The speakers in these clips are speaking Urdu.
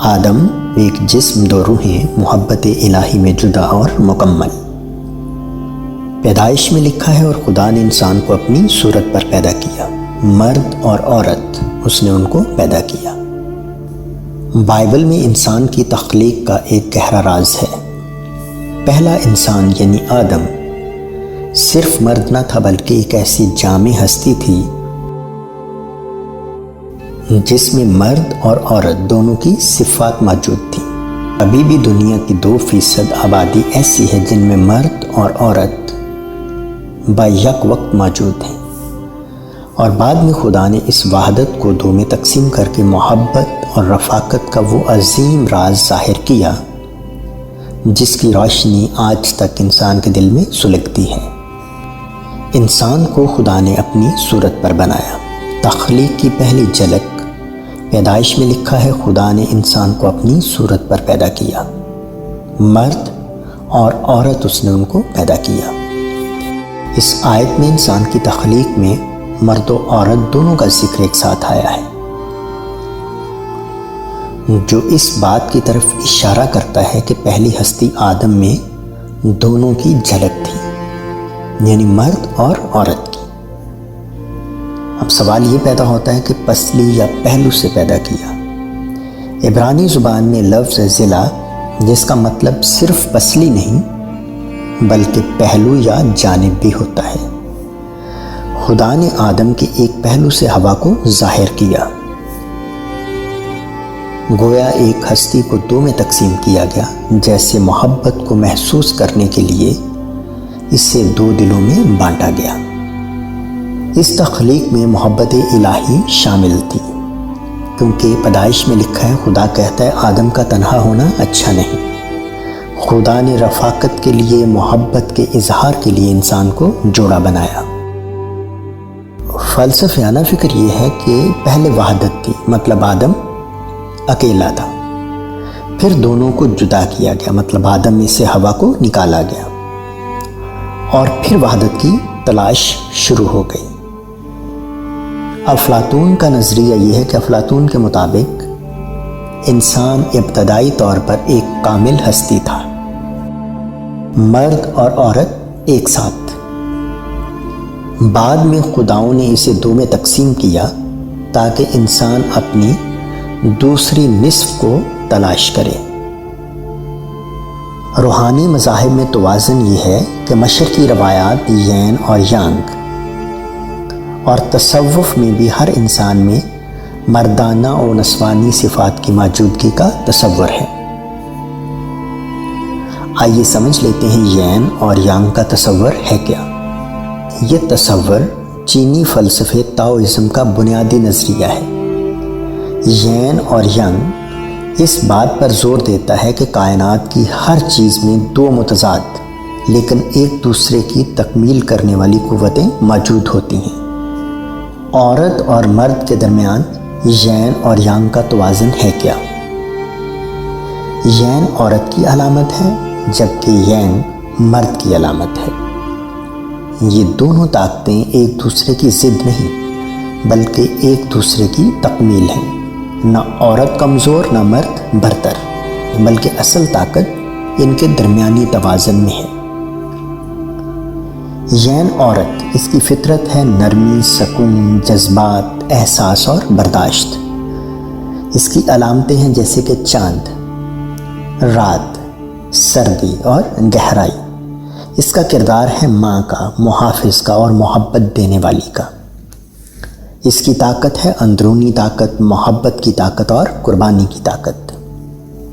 آدم ایک جسم دو روحیں محبت الہی میں جدا اور مکمل۔ پیدائش میں لکھا ہے اور خدا نے انسان کو اپنی صورت پر پیدا کیا، مرد اور عورت اس نے ان کو پیدا کیا۔ بائبل میں انسان کی تخلیق کا ایک گہرا راز ہے۔ پہلا انسان یعنی آدم صرف مرد نہ تھا بلکہ ایک ایسی جامع ہستی تھی جس میں مرد اور عورت دونوں کی صفات موجود تھیں۔ ابھی بھی دنیا کی 2% آبادی ایسی ہے جن میں مرد اور عورت بیک وقت موجود ہیں، اور بعد میں خدا نے اس وحدت کو 2 میں تقسیم کر کے محبت اور رفاقت کا وہ عظیم راز ظاہر کیا جس کی روشنی آج تک انسان کے دل میں سلگتی ہے۔ انسان کو خدا نے اپنی صورت پر بنایا۔ تخلیق کی پہلی جھلک پیدائش میں لکھا ہے، خدا نے انسان کو اپنی صورت پر پیدا کیا، مرد اور عورت اس نے ان کو پیدا کیا۔ اس آیت میں انسان کی تخلیق میں مرد و عورت دونوں کا ذکر ایک ساتھ آیا ہے، جو اس بات کی طرف اشارہ کرتا ہے کہ پہلی ہستی آدم میں دونوں کی جھلک تھی، یعنی مرد اور عورت کی۔ اب سوال یہ پیدا ہوتا ہے کہ پسلی یا پہلو سے پیدا کیا۔ عبرانی زبان میں لفظ ضلع، جس کا مطلب صرف پسلی نہیں بلکہ پہلو یا جانب بھی ہوتا ہے۔ خدا نے آدم کے ایک پہلو سے ہوا کو ظاہر کیا، گویا ایک ہستی کو 2 میں تقسیم کیا گیا، جیسے محبت کو محسوس کرنے کے لیے اسے 2 دلوں میں بانٹا گیا۔ اس تخلیق میں محبت الہی شامل تھی، کیونکہ پیدائش میں لکھا ہے خدا کہتا ہے آدم کا تنہا ہونا اچھا نہیں۔ خدا نے رفاقت کے لیے، محبت کے اظہار کے لیے انسان کو جوڑا بنایا۔ فلسفیانہ فکر یہ ہے کہ پہلے وحدت تھی، مطلب آدم اکیلا تھا، پھر دونوں کو جدا کیا گیا، مطلب آدم میں سے ہوا کو نکالا گیا، اور پھر وحدت کی تلاش شروع ہو گئی۔ افلاطون کا نظریہ یہ ہے کہ افلاطون کے مطابق انسان ابتدائی طور پر ایک کامل ہستی تھا، مرد اور عورت ایک ساتھ۔ بعد میں خداؤں نے اسے 2 میں تقسیم کیا تاکہ انسان اپنی دوسری نصف کو تلاش کرے۔ روحانی مذاہب میں توازن یہ ہے کہ مشرقی روایات یین اور یانگ، اور تصوف میں بھی ہر انسان میں مردانہ اور نسوانی صفات کی موجودگی کا تصور ہے۔ آئیے سمجھ لیتے ہیں یین اور یانگ کا تصور ہے کیا۔ یہ تصور چینی فلسفے تاؤزم کا بنیادی نظریہ ہے۔ یین اور ینگ اس بات پر زور دیتا ہے کہ کائنات کی ہر چیز میں 2 متضاد لیکن ایک دوسرے کی تکمیل کرنے والی قوتیں موجود ہوتی ہیں۔ عورت اور مرد کے درمیان یین اور یانگ کا توازن ہے کیا؟ یین عورت کی علامت ہے جبکہ یانگ مرد کی علامت ہے۔ یہ دونوں طاقتیں ایک دوسرے کی ضد نہیں بلکہ ایک دوسرے کی تکمیل ہیں۔ نہ عورت کمزور نہ مرد برتر، بلکہ اصل طاقت ان کے درمیانی توازن میں ہے۔ یین عورت، اس کی فطرت ہے نرمی، سکون، جذبات، احساس اور برداشت۔ اس کی علامتیں ہیں جیسے کہ چاند، رات، سردی اور گہرائی۔ اس کا کردار ہے ماں کا، محافظ کا اور محبت دینے والی کا۔ اس کی طاقت ہے اندرونی طاقت، محبت کی طاقت اور قربانی کی طاقت۔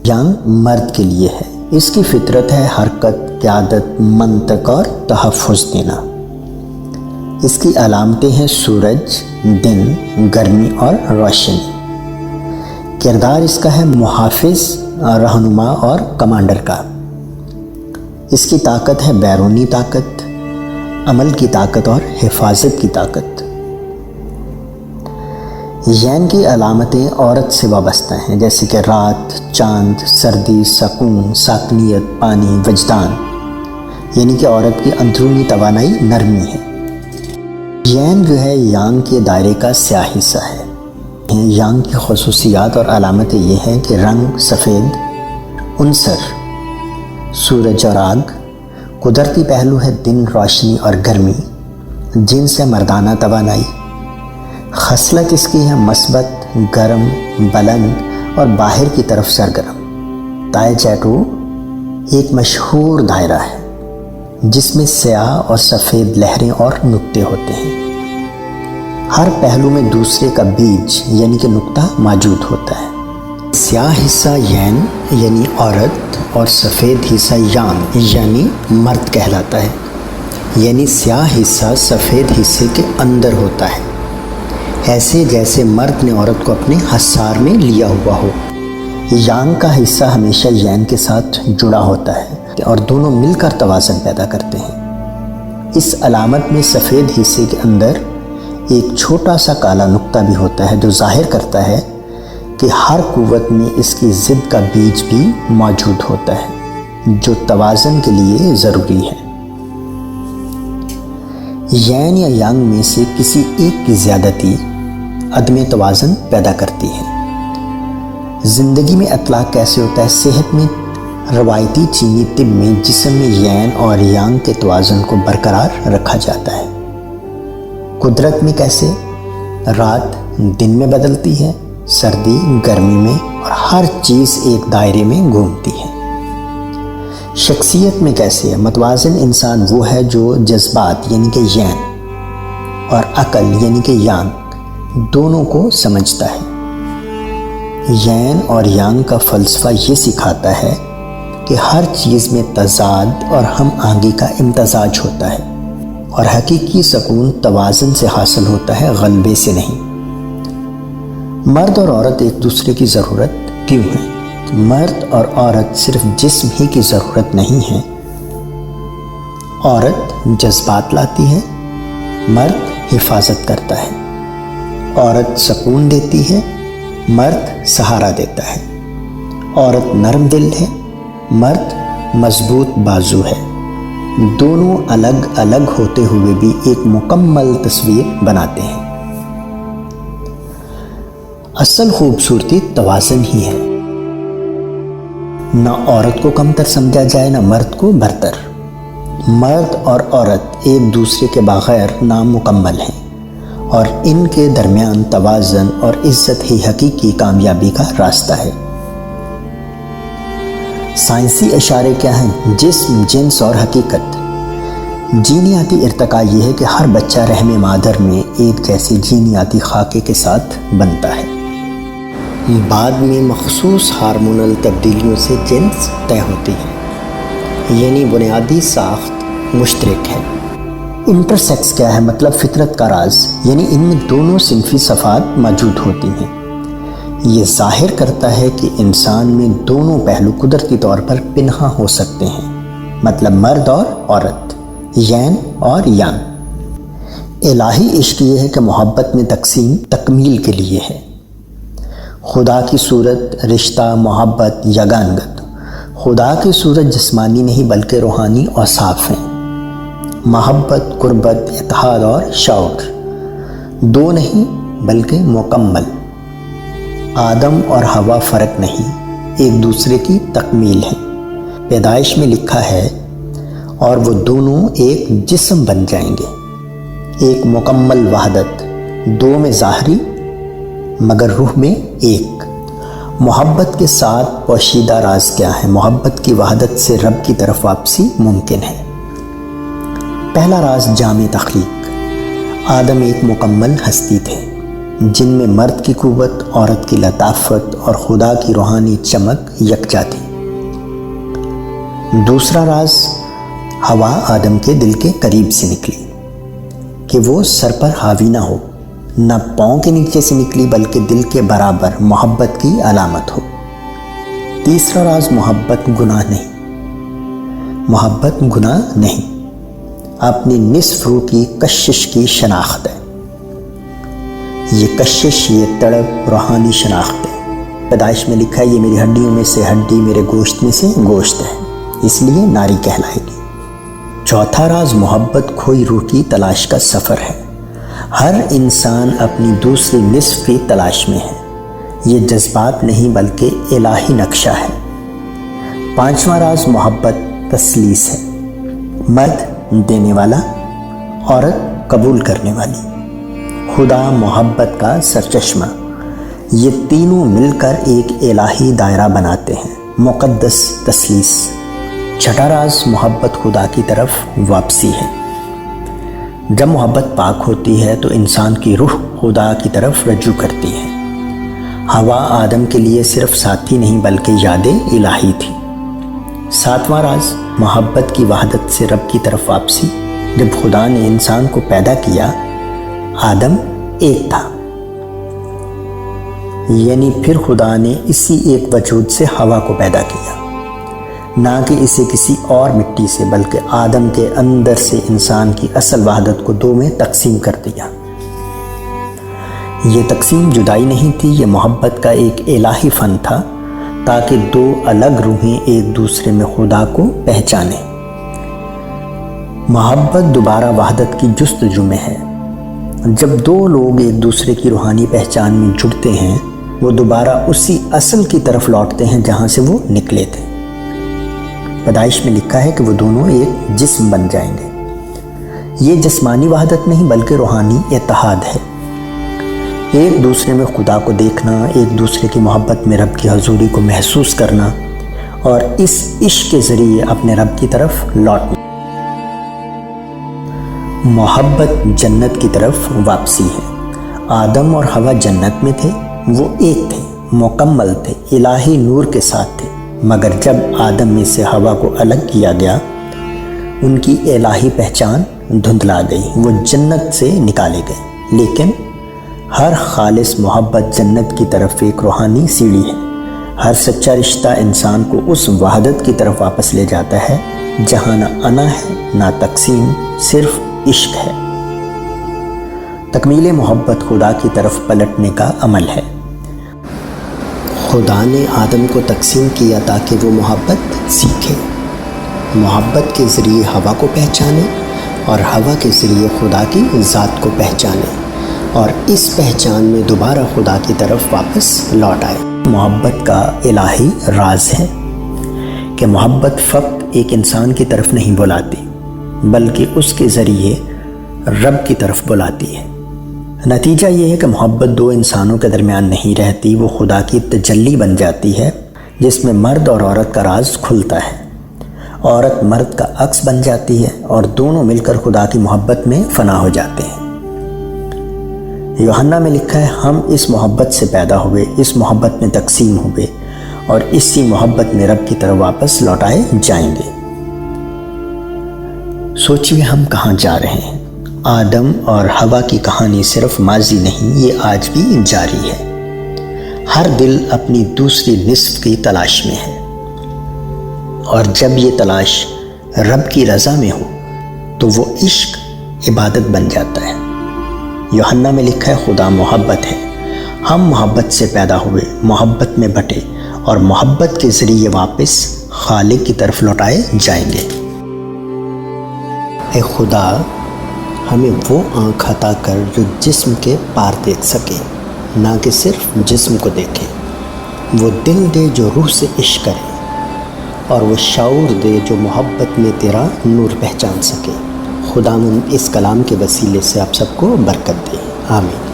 ینگ مرد کے لیے ہے، اس کی فطرت ہے حرکت، قیادت، منطق اور تحفظ دینا۔ اس کی علامتیں ہیں سورج، دن، گرمی اور روشنی۔ کردار اس کا ہے محافظ، رہنما اور کمانڈر کا۔ اس کی طاقت ہے بیرونی طاقت، عمل کی طاقت اور حفاظت کی طاقت۔ یین کی علامتیں عورت سے وابستہ ہیں جیسے کہ رات، چاند، سردی، سکون، ساکنیت، پانی، وجدان، یعنی کہ عورت کی اندرونی توانائی نرمی ہے۔ یین جو ہے یانگ کے دائرے کا سیاہ حصہ ہے۔ یانگ کی خصوصیات اور علامتیں یہ ہیں کہ رنگ سفید، عنصر سورج اور آگ، قدرتی پہلو ہے دن، روشنی اور گرمی، جنس ہے مردانہ توانائی، خصلت اس کی ہے مثبت، گرم، بلند اور باہر کی طرف سرگرم۔ تائے چیٹو ایک مشہور دائرہ ہے جس میں سیاہ اور سفید لہریں اور نقطے ہوتے ہیں۔ ہر پہلو میں دوسرے کا بیج یعنی کہ نقطہ موجود ہوتا ہے۔ سیاہ حصہ یین یعنی عورت اور سفید حصہ یانگ یعنی مرد کہلاتا ہے، یعنی سیاہ حصہ سفید حصے کے اندر ہوتا ہے، ایسے جیسے مرد نے عورت کو اپنے حصار میں لیا ہوا ہو۔ یانگ کا حصہ ہمیشہ یین کے ساتھ جڑا ہوتا ہے اور دونوں مل کر توازن پیدا کرتے ہیں۔ اس علامت میں سفید حصے کے اندر ایک چھوٹا سا کالا نقطہ بھی ہوتا ہے جو ظاہر کرتا ہے کہ ہر قوت میں اس کی ضد کا بیج بھی موجود ہوتا ہے جو توازن کے لیے ضروری ہے۔ یین یا یانگ میں سے کسی ایک کی زیادتی عدم توازن پیدا کرتی ہے۔ زندگی میں اطلاق کیسے ہوتا ہے؟ صحت میں روایتی چینی طب میں جسم میں یین اور یانگ کے توازن کو برقرار رکھا جاتا ہے۔ قدرت میں کیسے؟ رات دن میں بدلتی ہے، سردی گرمی میں، اور ہر چیز ایک دائرے میں گھومتی ہے۔ شخصیت میں کیسے؟ متوازن انسان وہ ہے جو جذبات یعنی کہ یین اور عقل یعنی کہ یانگ دونوں کو سمجھتا ہے۔ یین اور یانگ کا فلسفہ یہ سکھاتا ہے کہ ہر چیز میں تضاد اور ہم آہنگی کا امتزاج ہوتا ہے، اور حقیقی سکون توازن سے حاصل ہوتا ہے، غلبے سے نہیں۔ مرد اور عورت ایک دوسرے کی ضرورت کیوں ہے؟ مرد اور عورت صرف جسم ہی کی ضرورت نہیں ہے۔ عورت جذبات لاتی ہے، مرد حفاظت کرتا ہے۔ عورت سکون دیتی ہے، مرد سہارا دیتا ہے۔ عورت نرم دل ہے، مرد مضبوط بازو ہے۔ دونوں الگ الگ ہوتے ہوئے بھی ایک مکمل تصویر بناتے ہیں۔ اصل خوبصورتی توازن ہی ہے، نہ عورت کو کمتر سمجھا جائے نہ مرد کو برتر۔ مرد اور عورت ایک دوسرے کے بغیر نامکمل ہیں، اور ان کے درمیان توازن اور عزت ہی حقیقی کامیابی کا راستہ ہے۔ سائنسی اشارے کیا ہیں؟ جسم، جنس اور حقیقت۔ جینیاتی ارتقاء یہ ہے کہ ہر بچہ رحم مادر میں ایک جیسے جینیاتی خاکے کے ساتھ بنتا ہے، بعد میں مخصوص ہارمونل تبدیلیوں سے جنس طے ہوتی ہے، یعنی بنیادی ساخت مشترک ہے۔ انٹرسیکس کیا ہے؟ مطلب فطرت کا راز، یعنی ان میں دونوں صنفی صفات موجود ہوتی ہیں۔ یہ ظاہر کرتا ہے کہ انسان میں دونوں پہلو قدرتی طور پر پنہاں ہو سکتے ہیں، مطلب مرد اور عورت، یین اور یانگ۔ الہی عشق یہ ہے کہ محبت میں تقسیم تکمیل کے لیے ہے۔ خدا کی صورت، رشتہ، محبت، یگانگت۔ خدا کی صورت جسمانی نہیں بلکہ روحانی اور صاف ہیں۔ محبت، قربت، اتحاد اور شعور، دو نہیں بلکہ مکمل۔ آدم اور حوا فرق نہیں، ایک دوسرے کی تکمیل ہے۔ پیدائش میں لکھا ہے اور وہ دونوں ایک جسم بن جائیں گے، ایک مکمل وحدت، دو میں ظاہری مگر روح میں ایک۔ محبت کے ساتھ پوشیدہ راز کیا ہے؟ محبت کی وحدت سے رب کی طرف واپسی ممکن ہے۔ پہلا راز جامع تخلیق۔ آدم ایک مکمل ہستی تھے جن میں مرد کی قوت، عورت کی لطافت اور خدا کی روحانی چمک یکجا تھی۔ دوسرا راز، ہوا آدم کے دل کے قریب سے نکلی کہ وہ سر پر حاوی نہ ہو، نہ پاؤں کے نیچے سے نکلی بلکہ دل کے برابر محبت کی علامت ہو۔ تیسرا راز، محبت گناہ نہیں۔ محبت گناہ نہیں، اپنی نصف روح کی کشش کی شناخت ہے۔ یہ کشش، یہ تڑپ روحانی شناخت ہے۔ پیدائش میں لکھا ہے یہ میری ہڈیوں میں سے ہڈی، میرے گوشت میں سے گوشت ہے، اس لیے ناری کہلائے گی۔ چوتھا راز، محبت کھوئی روح کی تلاش کا سفر ہے۔ ہر انسان اپنی دوسری نصف کی تلاش میں ہے۔ یہ جذبات نہیں بلکہ الہی نقشہ ہے۔ پانچواں راز محبت تثلیث ہے۔ مرد دینے والا، عورت قبول کرنے والی، خدا محبت کا سرچشمہ، یہ تینوں مل کر ایک الہی دائرہ بناتے ہیں، مقدس تثلیث۔ چھٹا راز محبت خدا کی طرف واپسی ہے۔ جب محبت پاک ہوتی ہے تو انسان کی روح خدا کی طرف رجوع کرتی ہے۔ ہوا آدم کے لیے صرف ساتھی نہیں بلکہ یاد الہی تھی۔ ساتواں راز محبت کی وحدت سے رب کی طرف واپسی۔ جب خدا نے انسان کو پیدا کیا، آدم ایک تھا، یعنی پھر خدا نے اسی ایک وجود سے ہوا کو پیدا کیا، نہ کہ اسے کسی اور مٹی سے، بلکہ آدم کے اندر سے انسان کی اصل وحدت کو دو میں تقسیم کر دیا۔ یہ تقسیم جدائی نہیں تھی، یہ محبت کا ایک الہی فن تھا تاکہ دو الگ روحیں ایک دوسرے میں خدا کو پہچانیں۔ محبت دوبارہ وحدت کی جستجو میں ہے۔ جب دو لوگ ایک دوسرے کی روحانی پہچان میں جڑتے ہیں، وہ دوبارہ اسی اصل کی طرف لوٹتے ہیں جہاں سے وہ نکلے تھے۔ پیدائش میں لکھا ہے کہ وہ دونوں ایک جسم بن جائیں گے۔ یہ جسمانی وحدت نہیں بلکہ روحانی اتحاد ہے۔ ایک دوسرے میں خدا کو دیکھنا، ایک دوسرے کی محبت میں رب کی حضوری کو محسوس کرنا اور اس عشق کے ذریعے اپنے رب کی طرف لوٹنا۔ محبت جنت کی طرف واپسی ہے۔ آدم اور حوا جنت میں تھے، وہ ایک تھے، مکمل تھے، الہی نور کے ساتھ تھے، مگر جب آدم میں سے حوا کو الگ کیا گیا، ان کی الہی پہچان دھندلا گئی، وہ جنت سے نکالے گئے۔ لیکن ہر خالص محبت جنت کی طرف ایک روحانی سیڑھی ہے۔ ہر سچا رشتہ انسان کو اس وحدت کی طرف واپس لے جاتا ہے جہاں نہ انا ہے نہ تقسیم، صرف عشق ہے۔ تکمیل محبت خدا کی طرف پلٹنے کا عمل ہے۔ خدا نے آدم کو تقسیم کیا تاکہ وہ محبت سیکھے، محبت کے ذریعے ہوا کو پہچانے اور ہوا کے ذریعے خدا کی ذات کو پہچانے اور اس پہچان میں دوبارہ خدا کی طرف واپس لوٹ آئے۔ محبت کا الہی راز ہے کہ محبت فقط ایک انسان کی طرف نہیں بلاتی بلکہ اس کے ذریعے رب کی طرف بلاتی ہے۔ نتیجہ یہ ہے کہ محبت دو انسانوں کے درمیان نہیں رہتی، وہ خدا کی تجلی بن جاتی ہے جس میں مرد اور عورت کا راز کھلتا ہے۔ عورت مرد کا عکس بن جاتی ہے اور دونوں مل کر خدا کی محبت میں فنا ہو جاتے ہیں۔ یوحنا میں لکھا ہے، ہم اس محبت سے پیدا ہوئے، اس محبت میں تقسیم ہوئے اور اسی محبت میں رب کی طرف واپس لوٹائے جائیں گے۔ سوچیے ہم کہاں جا رہے ہیں۔ آدم اور حوا کی کہانی صرف ماضی نہیں، یہ آج بھی جاری ہے۔ ہر دل اپنی دوسری نصف کی تلاش میں ہے، اور جب یہ تلاش رب کی رضا میں ہو تو وہ عشق عبادت بن جاتا ہے۔ یوحنا میں لکھا ہے، خدا محبت ہے، ہم محبت سے پیدا ہوئے، محبت میں بٹے اور محبت کے ذریعے واپس خالق کی طرف لوٹائے جائیں گے۔ اے خدا، ہمیں وہ آنکھ عطا کر جو جسم کے پار دیکھ سکے، نہ کہ صرف جسم کو دیکھے، وہ دل دے جو روح سے عشق کرے، اور وہ شعور دے جو محبت میں تیرا نور پہچان سکے۔ خداوند اس کلام کے وسیلے سے آپ سب کو برکت دے، آمین۔